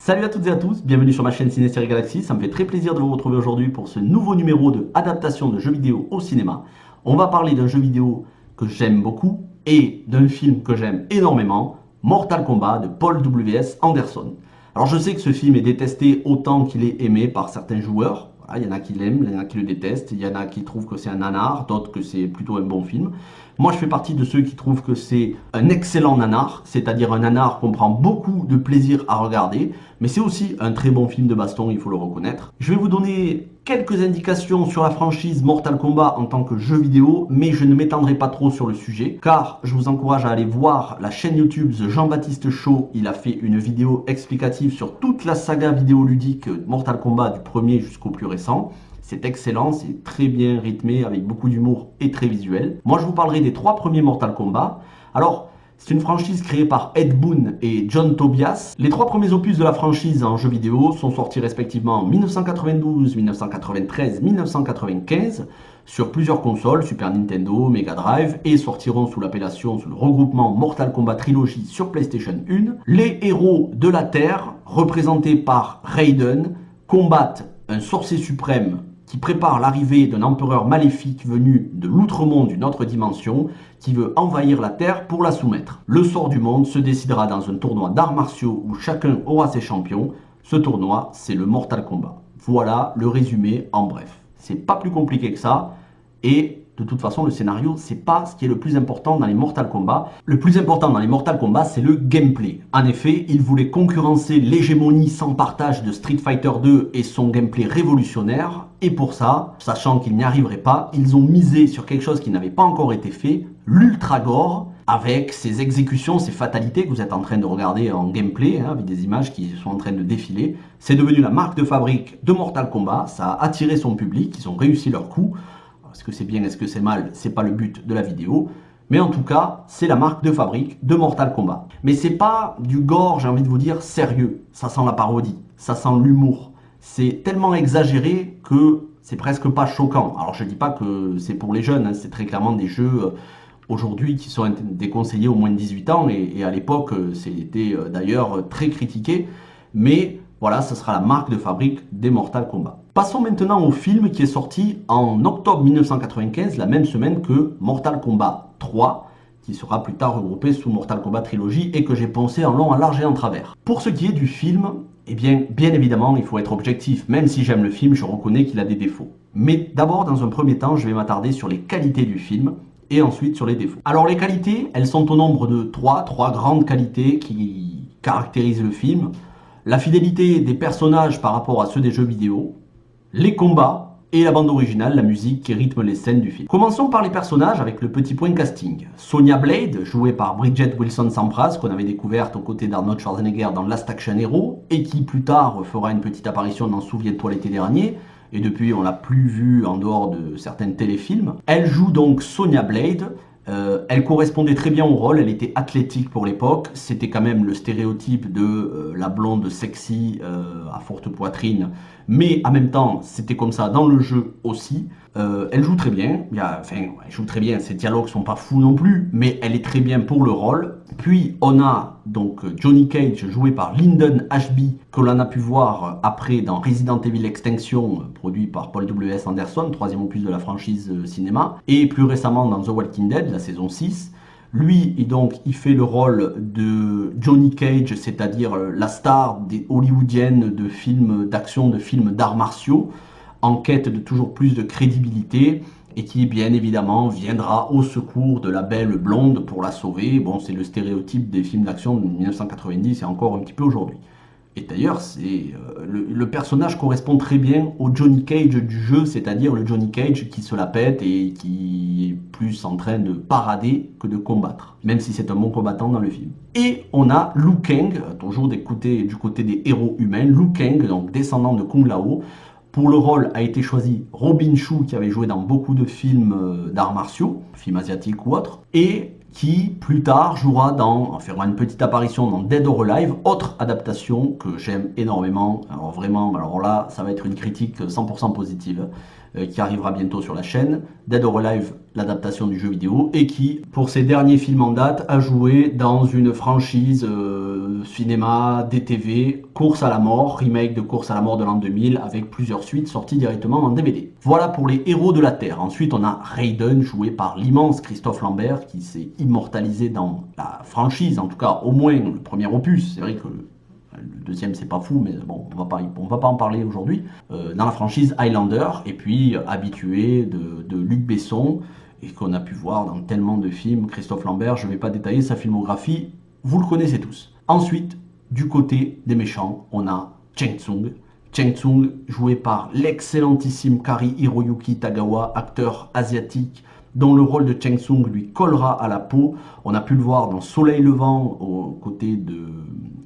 Salut à toutes et à tous, bienvenue sur ma chaîne Ciné Série Galaxy. Ça me fait très plaisir de vous retrouver aujourd'hui pour ce nouveau numéro de adaptation de jeux vidéo au cinéma. On va parler d'un jeu vidéo que j'aime beaucoup et d'un film que j'aime énormément, Mortal Kombat de Paul W.S. Anderson. Alors je sais que ce film est détesté autant qu'il est aimé par certains joueurs. Voilà, il y en a qui l'aiment, il y en a qui le détestent, il y en a qui trouvent que c'est un nanar, d'autres que c'est plutôt un bon film. Moi, je fais partie de ceux qui trouvent que c'est un excellent nanar, c'est-à-dire un nanar qu'on prend beaucoup de plaisir à regarder, mais c'est aussi un très bon film de baston, il faut le reconnaître. Je vais vous donner quelques indications sur la franchise Mortal Kombat en tant que jeu vidéo, mais je ne m'étendrai pas trop sur le sujet, car je vous encourage à aller voir la chaîne YouTube The Jean-Baptiste Show. Il a fait une vidéo explicative sur toute la saga vidéoludique Mortal Kombat du premier jusqu'au plus récent. C'est excellent, c'est très bien rythmé, avec beaucoup d'humour et très visuel. Moi, je vous parlerai des 3 premiers Mortal Kombat. Alors, c'est une franchise créée par Ed Boon et John Tobias. Les 3 premiers opus de la franchise en jeu vidéo sont sortis respectivement en 1992, 1993, 1995 sur plusieurs consoles, Super Nintendo, Mega Drive, et sortiront sous l'appellation, sous le regroupement Mortal Kombat Trilogy sur PlayStation 1. Les héros de la Terre, représentés par Raiden, combattent un sorcier suprême qui prépare l'arrivée d'un empereur maléfique venu de l'outre-monde d'une autre dimension qui veut envahir la Terre pour la soumettre. Le sort du monde se décidera dans un tournoi d'arts martiaux où chacun aura ses champions. Ce tournoi, c'est le Mortal Kombat. Voilà le résumé en bref. C'est pas plus compliqué que ça et de toute façon, le scénario, c'est pas ce qui est le plus important dans les Mortal Kombat. Le plus important dans les Mortal Kombat, c'est le gameplay. En effet, ils voulaient concurrencer l'hégémonie sans partage de Street Fighter 2 et son gameplay révolutionnaire. Et pour ça, sachant qu'ils n'y arriveraient pas, ils ont misé sur quelque chose qui n'avait pas encore été fait, l'Ultra Gore, avec ses exécutions, ses fatalités que vous êtes en train de regarder en gameplay, avec des images qui sont en train de défiler. C'est devenu la marque de fabrique de Mortal Kombat, ça a attiré son public, ils ont réussi leur coup. Est-ce que c'est bien, est-ce que c'est mal? C'est pas le but de la vidéo. Mais en tout cas, c'est la marque de fabrique de Mortal Kombat. Mais c'est pas du gore, j'ai envie de vous dire, sérieux. Ça sent la parodie, ça sent l'humour. C'est tellement exagéré que c'est presque pas choquant. Alors je dis pas que c'est pour les jeunes, c'est très clairement des jeux aujourd'hui qui sont déconseillés aux moins de 18 ans. Et à l'époque, c'était d'ailleurs très critiqué. Mais voilà, ce sera la marque de fabrique des Mortal Kombat. Passons maintenant au film qui est sorti en octobre 1995, la même semaine que Mortal Kombat 3, qui sera plus tard regroupé sous Mortal Kombat Trilogy et que j'ai pensé en long, en large et en travers. Pour ce qui est du film, eh bien évidemment, il faut être objectif. Même si j'aime le film, je reconnais qu'il a des défauts. Mais d'abord, dans un premier temps, je vais m'attarder sur les qualités du film et ensuite sur les défauts. Alors les qualités, elles sont au nombre de trois grandes qualités qui caractérisent le film. La fidélité des personnages par rapport à ceux des jeux vidéo, les combats et la bande originale, la musique qui rythme les scènes du film. Commençons par les personnages avec le petit point casting. Sonya Blade, jouée par Bridget Wilson-Sampras, qu'on avait découverte aux côtés d'Arnold Schwarzenegger dans Last Action Hero, et qui plus tard fera une petite apparition dans Souviens-toi l'été dernier, et depuis on l'a plus vue en dehors de certains téléfilms. Elle joue donc Sonya Blade. Elle correspondait très bien au rôle, elle était athlétique pour l'époque, c'était quand même le stéréotype de la blonde sexy à forte poitrine, mais en même temps c'était comme ça dans le jeu aussi. Elle joue très bien, elle joue très bien, ses dialogues sont pas fous non plus, mais elle est très bien pour le rôle. Puis on a donc Johnny Cage joué par Lyndon Ashby, que l'on a pu voir après dans Resident Evil Extinction, produit par Paul W.S. Anderson, 3e opus de la franchise cinéma, et plus récemment dans The Walking Dead, la saison 6. Lui, il fait le rôle de Johnny Cage, c'est-à-dire la star des hollywoodiennes de films d'action, de films d'arts martiaux, en quête de toujours plus de crédibilité, et qui bien évidemment viendra au secours de la belle blonde pour la sauver. Bon, c'est le stéréotype des films d'action de 1990 et encore un petit peu aujourd'hui. Et d'ailleurs, le personnage correspond très bien au Johnny Cage du jeu, c'est-à-dire le Johnny Cage qui se la pète et qui est plus en train de parader que de combattre, même si c'est un bon combattant dans le film. Et on a Liu Kang, toujours du côté des héros humains, Liu Kang, donc descendant de Kung Lao. Pour le rôle a été choisi Robin Shou, qui avait joué dans beaucoup de films d'arts martiaux, films asiatiques ou autres, et qui plus tard fera une petite apparition dans Dead or Alive, autre adaptation que j'aime énormément. Alors vraiment, alors là, ça va être une critique 100% positive, qui arrivera bientôt sur la chaîne. Dead or Alive, l'adaptation du jeu vidéo, et qui, pour ses derniers films en date, a joué dans une franchise cinéma, DTV, Course à la mort, remake de Course à la mort de l'an 2000 avec plusieurs suites sorties directement en DVD. Voilà pour les héros de la Terre. Ensuite, on a Raiden, joué par l'immense Christophe Lambert, qui s'est immortalisé dans la franchise, en tout cas au moins le premier opus. C'est vrai que le deuxième c'est pas fou, mais bon, on va pas en parler aujourd'hui. Dans la franchise Highlander, et puis habitué de Luc Besson, et qu'on a pu voir dans tellement de films. Christophe Lambert, je ne vais pas détailler sa filmographie, vous le connaissez tous. Ensuite, du côté des méchants, on a Shang Tsung. Shang Tsung, joué par l'excellentissime Kari Hiroyuki Tagawa, acteur asiatique, dont le rôle de Shang Tsung lui collera à la peau. On a pu le voir dans Soleil Levant, aux côtés de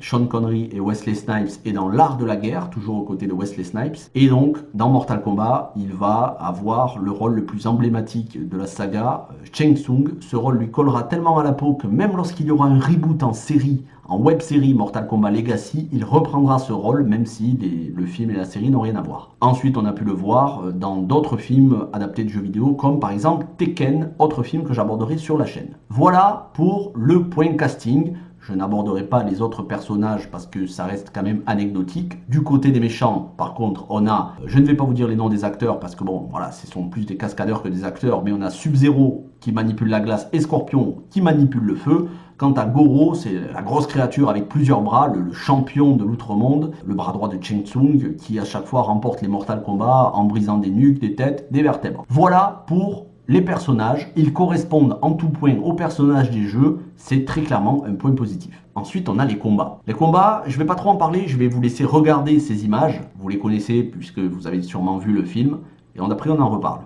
Sean Connery et Wesley Snipes, et dans L'Art de la guerre, toujours aux côtés de Wesley Snipes. Et donc, dans Mortal Kombat, il va avoir le rôle le plus emblématique de la saga, Shang Tsung. Ce rôle lui collera tellement à la peau que même lorsqu'il y aura un reboot en série, en web-série Mortal Kombat Legacy, il reprendra ce rôle, même si le film et la série n'ont rien à voir. Ensuite, on a pu le voir dans d'autres films adaptés de jeux vidéo, comme par exemple Tekken, autre film que j'aborderai sur la chaîne. Voilà pour le point casting. Je n'aborderai pas les autres personnages parce que ça reste quand même anecdotique. Du côté des méchants, par contre, on a, je ne vais pas vous dire les noms des acteurs parce que bon, voilà, ce sont plus des cascadeurs que des acteurs, mais on a Sub-Zero qui manipule la glace et Scorpion qui manipule le feu. Quant à Goro, c'est la grosse créature avec plusieurs bras, le champion de l'outre-monde, le bras droit de Shang Tsung, qui à chaque fois remporte les Mortal Kombat en brisant des nuques, des têtes, des vertèbres. Voilà pour les personnages. Ils correspondent en tout point aux personnages des jeux, c'est très clairement un point positif. Ensuite, on a les combats. Les combats, je ne vais pas trop en parler, je vais vous laisser regarder ces images. Vous les connaissez puisque vous avez sûrement vu le film, et après on en reparle.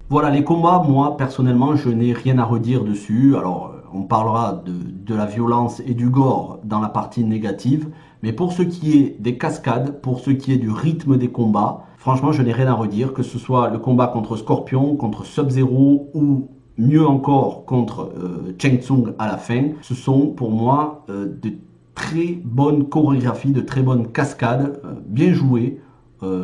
Voilà, les combats, moi, personnellement, je n'ai rien à redire dessus. Alors, on parlera de la violence et du gore dans la partie négative. Mais pour ce qui est des cascades, pour ce qui est du rythme des combats, franchement, je n'ai rien à redire. Que ce soit le combat contre Scorpion, contre Sub-Zero ou mieux encore contre Shang Tsung à la fin, ce sont pour moi de très bonnes chorégraphies, de très bonnes cascades, bien jouées.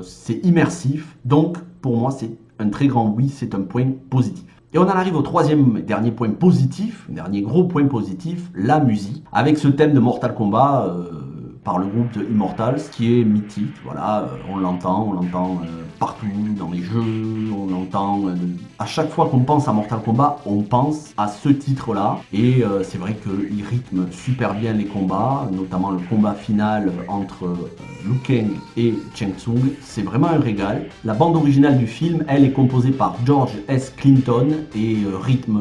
C'est immersif. Donc, pour moi, c'est un très grand oui, c'est un point positif. Et on en arrive au troisième et dernier point positif, dernier gros point positif, la musique. Avec ce thème de Mortal Kombat par le groupe de Immortals, qui est mythique, voilà, on l'entend partout dans les jeux, on l'entend à chaque fois qu'on pense à Mortal Kombat, on pense à ce titre-là. Et c'est vrai qu'il rythme super bien les combats, notamment le combat final entre Liu Kang et Shang Tsung, c'est vraiment un régal. La bande originale du film, elle est composée par George S. Clinton et rythme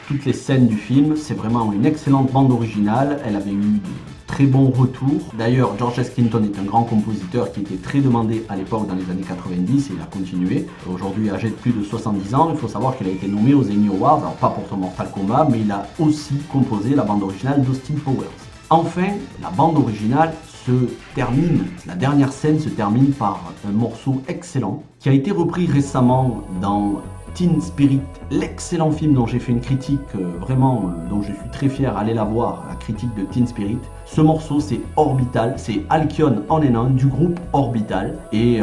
toutes les scènes du film. C'est vraiment une excellente bande originale. Elle avait eu de très bon retour. D'ailleurs, George S. Clinton est un grand compositeur qui était très demandé à l'époque dans les années 90 et il a continué. Aujourd'hui, âgé de plus de 70 ans, il faut savoir qu'il a été nommé aux Emmy Awards, alors pas pour son Mortal Kombat, mais il a aussi composé la bande originale d'Austin Powers. Enfin, la bande originale se termine, la dernière scène se termine par un morceau excellent qui a été repris récemment dans Teen Spirit, l'excellent film dont j'ai fait une critique dont je suis très fier, allez la voir, la critique de Teen Spirit. Ce morceau c'est Orbital, c'est Alkyon On and On du groupe Orbital et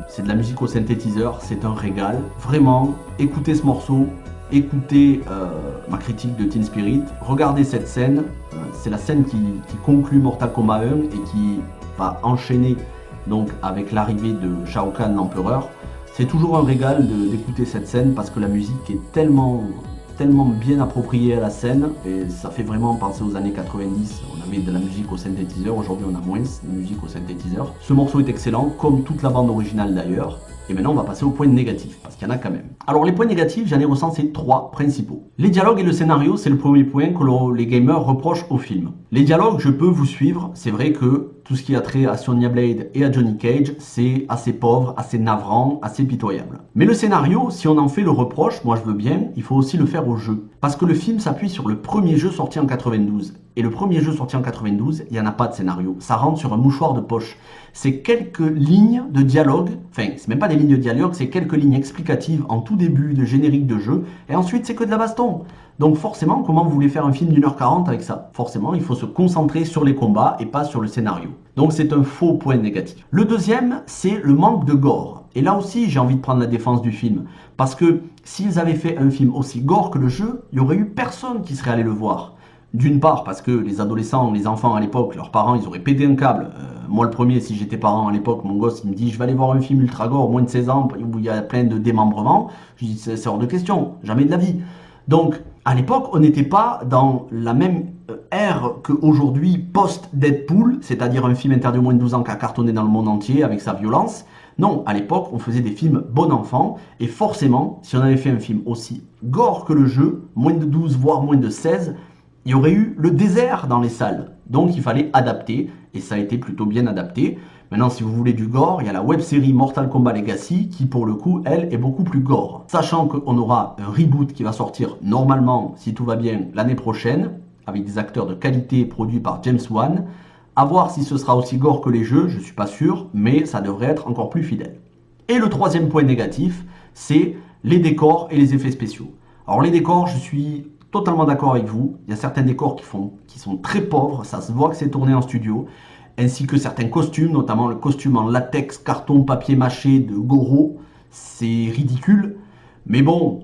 c'est de la musique au synthétiseur, c'est un régal. Vraiment, écoutez ce morceau, écoutez ma critique de Teen Spirit, regardez cette scène, c'est la scène qui conclut Mortal Kombat 1 et qui va enchaîner donc avec l'arrivée de Shao Kahn l'empereur. C'est toujours un régal d'écouter cette scène parce que la musique est tellement bien appropriée à la scène et ça fait vraiment penser aux années 90. On avait de la musique au synthétiseur, aujourd'hui on a moins de musique au synthétiseur. Ce morceau est excellent, comme toute la bande originale d'ailleurs. Et maintenant on va passer aux points négatifs, parce qu'il y en a quand même. Alors les points négatifs, j'en ai recensé 3 principaux. Les dialogues et le scénario, c'est le premier point que les gamers reprochent au film. Les dialogues, je peux vous suivre, c'est vrai que tout ce qui a trait à Sonya Blade et à Johnny Cage, c'est assez pauvre, assez navrant, assez pitoyable. Mais le scénario, si on en fait le reproche, moi je veux bien, il faut aussi le faire au jeu. Parce que le film s'appuie sur le premier jeu sorti en 92. Et le premier jeu sorti en 92, il n'y en a pas de scénario. Ça rentre sur un mouchoir de poche. C'est quelques lignes de dialogue, enfin c'est même pas des lignes de dialogue, c'est quelques lignes explicatives en tout début de générique de jeu, et ensuite c'est que de la baston. Donc forcément, comment vous voulez faire un film d'1h40 avec ça? Forcément, il faut se concentrer sur les combats et pas sur le scénario. Donc c'est un faux point négatif. Le deuxième, c'est le manque de gore. Et là aussi, j'ai envie de prendre la défense du film. Parce que s'ils avaient fait un film aussi gore que le jeu, il n'y aurait eu personne qui serait allé le voir. D'une part, parce que les adolescents, les enfants à l'époque, leurs parents, ils auraient pété un câble. Moi, le premier, si j'étais parent à l'époque, mon gosse, il me dit, je vais aller voir un film ultra gore, moins de 16 ans, où il y a plein de démembrements. Je dis, c'est hors de question, jamais de la vie. Donc, à l'époque, on n'était pas dans la même ère qu'aujourd'hui, post-Deadpool, c'est-à-dire un film interdit au moins de 12 ans qui a cartonné dans le monde entier avec sa violence. Non, à l'époque, on faisait des films bon enfant, et forcément, si on avait fait un film aussi gore que le jeu, moins de 12, voire moins de 16, il y aurait eu le désert dans les salles. Donc il fallait adapter, et ça a été plutôt bien adapté. Maintenant, si vous voulez du gore, il y a la web-série Mortal Kombat Legacy, qui pour le coup, elle, est beaucoup plus gore. Sachant qu'on aura un reboot qui va sortir normalement, si tout va bien, l'année prochaine, avec des acteurs de qualité produits par James Wan. À voir si ce sera aussi gore que les jeux, je suis pas sûr, mais ça devrait être encore plus fidèle. Et le troisième point négatif, c'est les décors et les effets spéciaux. Alors les décors, je suis totalement d'accord avec vous. Il y a certains décors qui sont très pauvres, ça se voit que c'est tourné en studio, ainsi que certains costumes, notamment le costume en latex, carton, papier mâché de Goro. C'est ridicule, mais bon,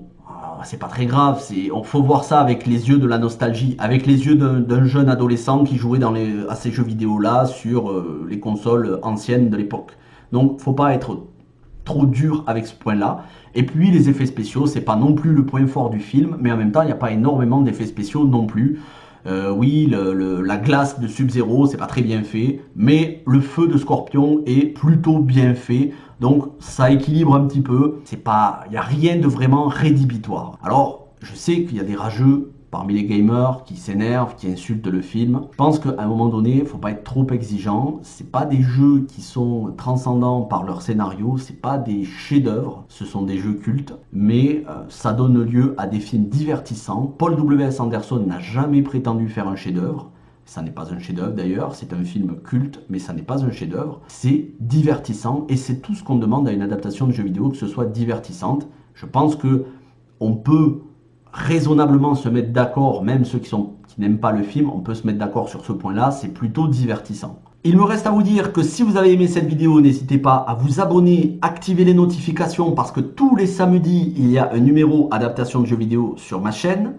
c'est pas très grave. On faut voir ça avec les yeux de la nostalgie, avec les yeux d'un jeune adolescent qui jouait à ces jeux vidéo-là sur les consoles anciennes de l'époque. Donc, faut pas être trop dur avec ce point-là. Et puis les effets spéciaux, c'est pas non plus le point fort du film, mais en même temps, il n'y a pas énormément d'effets spéciaux non plus. Oui, la glace de Sub-Zero, c'est pas très bien fait, mais le feu de Scorpion est plutôt bien fait, donc ça équilibre un petit peu. Il n'y a rien de vraiment rédhibitoire. Alors, je sais qu'il y a des rageux parmi les gamers qui s'énervent, qui insultent le film. Je pense qu'à un moment donné, il ne faut pas être trop exigeant. C'est pas des jeux qui sont transcendants par leur scénario, c'est pas des chefs-d'œuvre, ce sont des jeux cultes, mais ça donne lieu à des films divertissants. Paul W.S. Anderson n'a jamais prétendu faire un chef-d'œuvre. Ça n'est pas un chef-d'œuvre d'ailleurs, c'est un film culte, mais ça n'est pas un chef-d'œuvre. C'est divertissant et c'est tout ce qu'on demande à une adaptation de jeu vidéo, que ce soit divertissante. Je pense que on peut raisonnablement se mettre d'accord, même ceux qui n'aiment pas le film, on peut se mettre d'accord sur ce point-là, c'est plutôt divertissant. Il me reste à vous dire que si vous avez aimé cette vidéo, n'hésitez pas à vous abonner, activer les notifications parce que tous les samedis, il y a un numéro adaptation de jeux vidéo sur ma chaîne.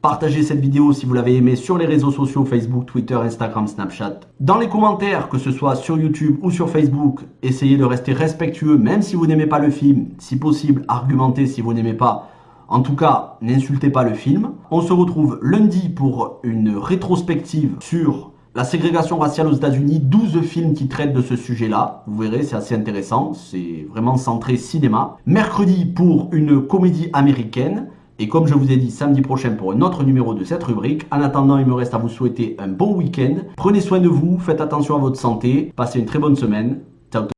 Partagez cette vidéo si vous l'avez aimé sur les réseaux sociaux Facebook, Twitter, Instagram, Snapchat. Dans les commentaires, que ce soit sur YouTube ou sur Facebook, essayez de rester respectueux même si vous n'aimez pas le film. Si possible, argumentez si vous n'aimez pas. En tout cas, n'insultez pas le film. On se retrouve lundi pour une rétrospective sur la ségrégation raciale aux États-Unis. 12 films qui traitent de ce sujet-là. Vous verrez, c'est assez intéressant. C'est vraiment centré cinéma. Mercredi pour une comédie américaine. Et comme je vous ai dit, samedi prochain pour un autre numéro de cette rubrique. En attendant, il me reste à vous souhaiter un bon week-end. Prenez soin de vous, faites attention à votre santé, passez une très bonne semaine. Ciao.